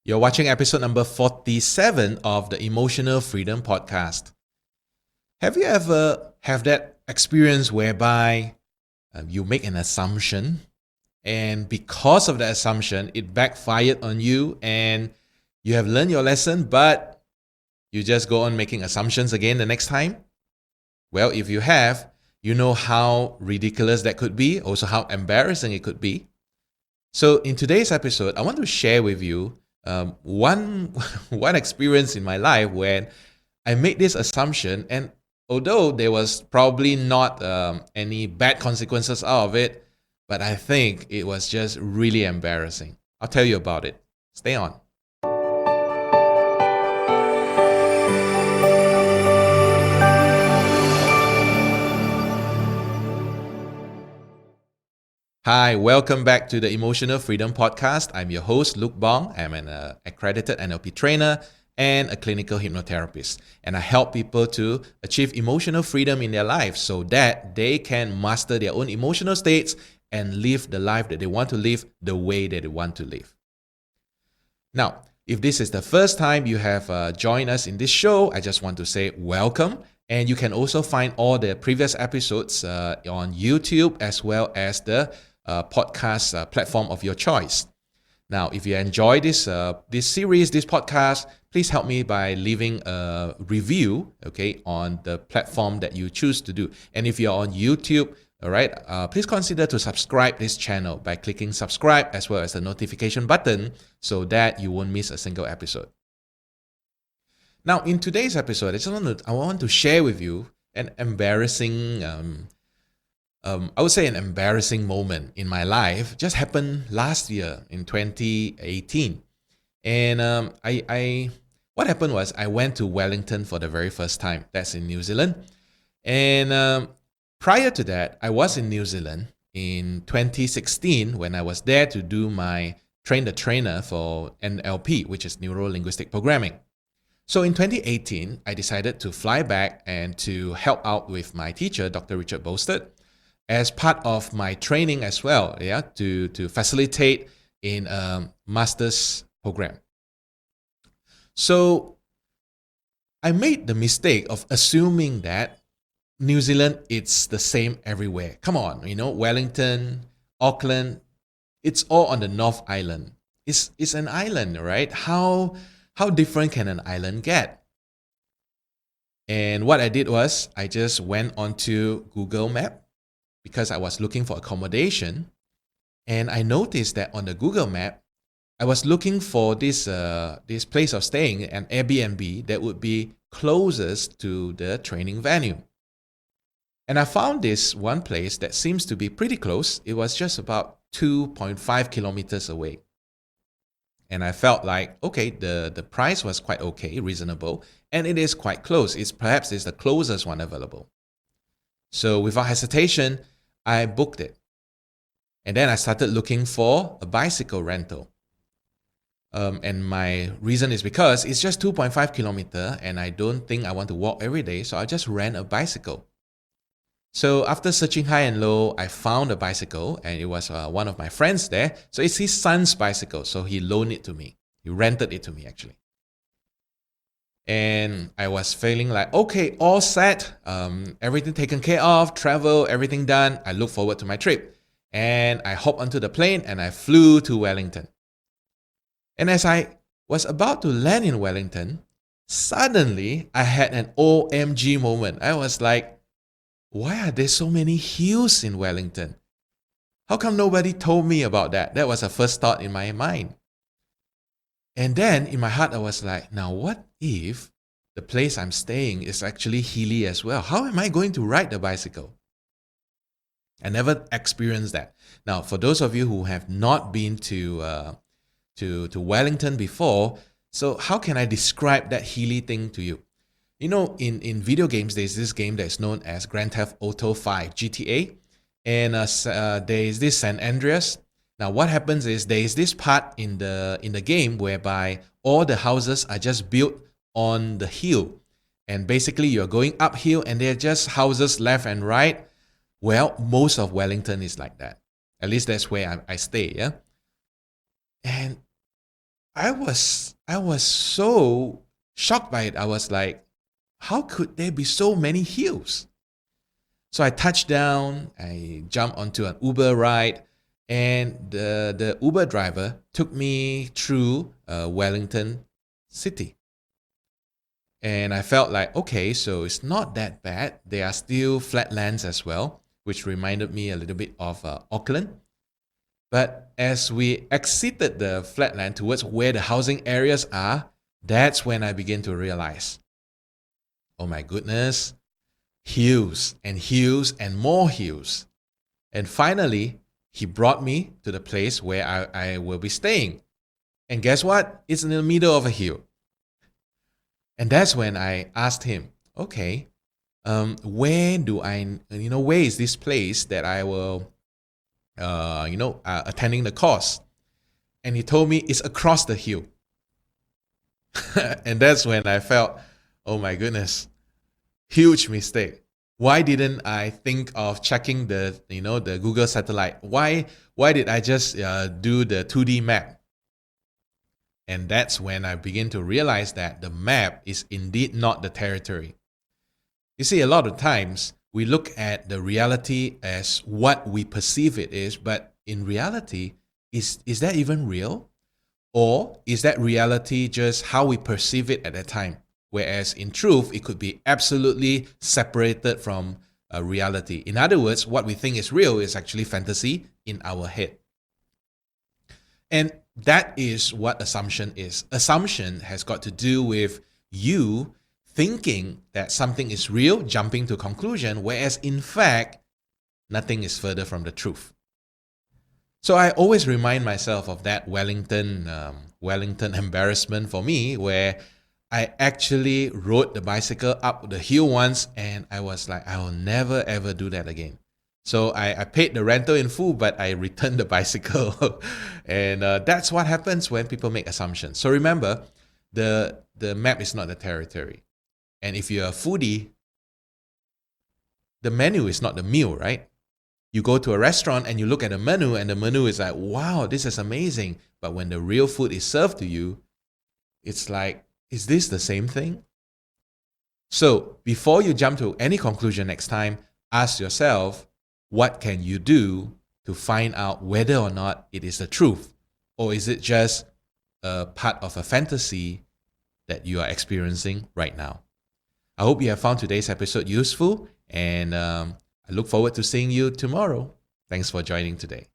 You're watching episode number 47 of the Emotional Freedom Podcast. Have you ever have that experience whereby you make an assumption and because of the assumption, it backfired on you and you have learned your lesson, but you just go on making assumptions again the next time? Well, if you have, you know how ridiculous that could be, also how embarrassing it could be. So in today's episode, I want to share with you one experience in my life when I made this assumption, and although there was probably not any bad consequences out of it, but I think it was just really embarrassing. I'll tell you about it. Stay on. Hi, welcome back to the Emotional Freedom Podcast. I'm your host, Luke Bong. I'm an accredited NLP trainer and a clinical hypnotherapist. And I help people to achieve emotional freedom in their life so that they can master their own emotional states and live the life that they want to live the way that they want to live. Now, if this is the first time you have joined us in this show, I just want to say welcome. And you can also find all the previous episodes on YouTube as well as the podcast platform of your choice. Now, if you enjoy this series, this podcast, please help me by leaving a review, okay, on the platform that you choose to do. And if you're on YouTube, all right, please consider to subscribe this channel by clicking subscribe as well as the notification button so that you won't miss a single episode. Now, in today's episode, I want to share with you an embarrassing I would say an embarrassing moment in my life. Just happened last year in 2018. And what happened was I went to Wellington for the very first time. That's in New Zealand. And prior to that, I was in New Zealand in 2016 when I was there to do my train the trainer for NLP, which is Neuro-Linguistic Programming. So in 2018, I decided to fly back and to help out with my teacher, Dr. Richard Bolstad, as part of my training as well, to facilitate in a master's program. So I made the mistake of assuming that New Zealand, it's the same everywhere. Come on, Wellington, Auckland, it's all on the North Island. It's an island, right? How different can an island get? And what I did was I just went onto Google Map because I was looking for accommodation, and I noticed that on the Google Map, I was looking for this place of staying, an Airbnb that would be closest to the training venue. And I found this one place that seems to be pretty close. It was just about 2.5 kilometers away. And I felt like, okay, the price was quite okay, reasonable, and it is quite close. Perhaps it's the closest one available. So without hesitation, I booked it. And then I started looking for a bicycle rental. And my reason is because it's just 2.5 kilometers and I don't think I want to walk every day, so I just rent a bicycle. So after searching high and low, I found a bicycle, and it was one of my friends there. So it's his son's bicycle, so he loaned it to me. He rented it to me, actually. And I was feeling like, okay, all set, everything taken care of, travel, everything done. I look forward to my trip. And I hopped onto the plane and I flew to Wellington. And as I was about to land in Wellington, suddenly I had an OMG moment. I was like, why are there so many hills in Wellington? How come nobody told me about that? That was the first thought in my mind. And then in my heart, I was like, now what if the place I'm staying is actually hilly as well? How am I going to ride the bicycle? I never experienced that. Now, for those of you who have not been to Wellington before, so how can I describe that hilly thing to you? In video games, there's this game that's known as Grand Theft Auto 5, GTA, and there is this San Andreas. Now, what happens is there is this part in the game whereby all the houses are just built on the hill. And basically, you're going uphill and they're just houses left and right. Well, most of Wellington is like that. At least that's where I stay, yeah? And I was so shocked by it. I was like, how could there be so many hills? So I touched down, I jumped onto an Uber ride, and the Uber driver took me through Wellington city. And I felt like, okay, so it's not that bad. There are still flatlands as well, which reminded me a little bit of Auckland. But as we exited the flatland towards where the housing areas are, that's when I began to realize, oh my goodness, hills and hills and more hills. And finally, he brought me to the place where I will be staying. And guess what? It's in the middle of a hill. And that's when I asked him, okay, where where is this place that I will, attending the course? And he told me it's across the hill. And that's when I felt, oh my goodness, huge mistake. Why didn't I think of checking the Google satellite? Why did I just do the 2D map? And that's when I begin to realize that the map is indeed not the territory. You see, a lot of times we look at the reality as what we perceive it is, but in reality, is that even real? Or is that reality just how we perceive it at that time? Whereas in truth, it could be absolutely separated from reality. In other words, what we think is real is actually fantasy in our head. And that is what assumption is. Assumption has got to do with you thinking that something is real, jumping to a conclusion, whereas in fact, nothing is further from the truth. So I always remind myself of that Wellington embarrassment for me, where I actually rode the bicycle up the hill once, and I was like, I will never ever do that again. So I paid the rental in full, but I returned the bicycle. And that's what happens when people make assumptions. So remember, the map is not the territory. And if you're a foodie, the menu is not the meal, right? You go to a restaurant and you look at the menu, and the menu is like, wow, this is amazing. But when the real food is served to you, it's like, is this the same thing? So before you jump to any conclusion next time, ask yourself, what can you do to find out whether or not it is the truth? Or is it just a part of a fantasy that you are experiencing right now? I hope you have found today's episode useful, and I look forward to seeing you tomorrow. Thanks for joining today.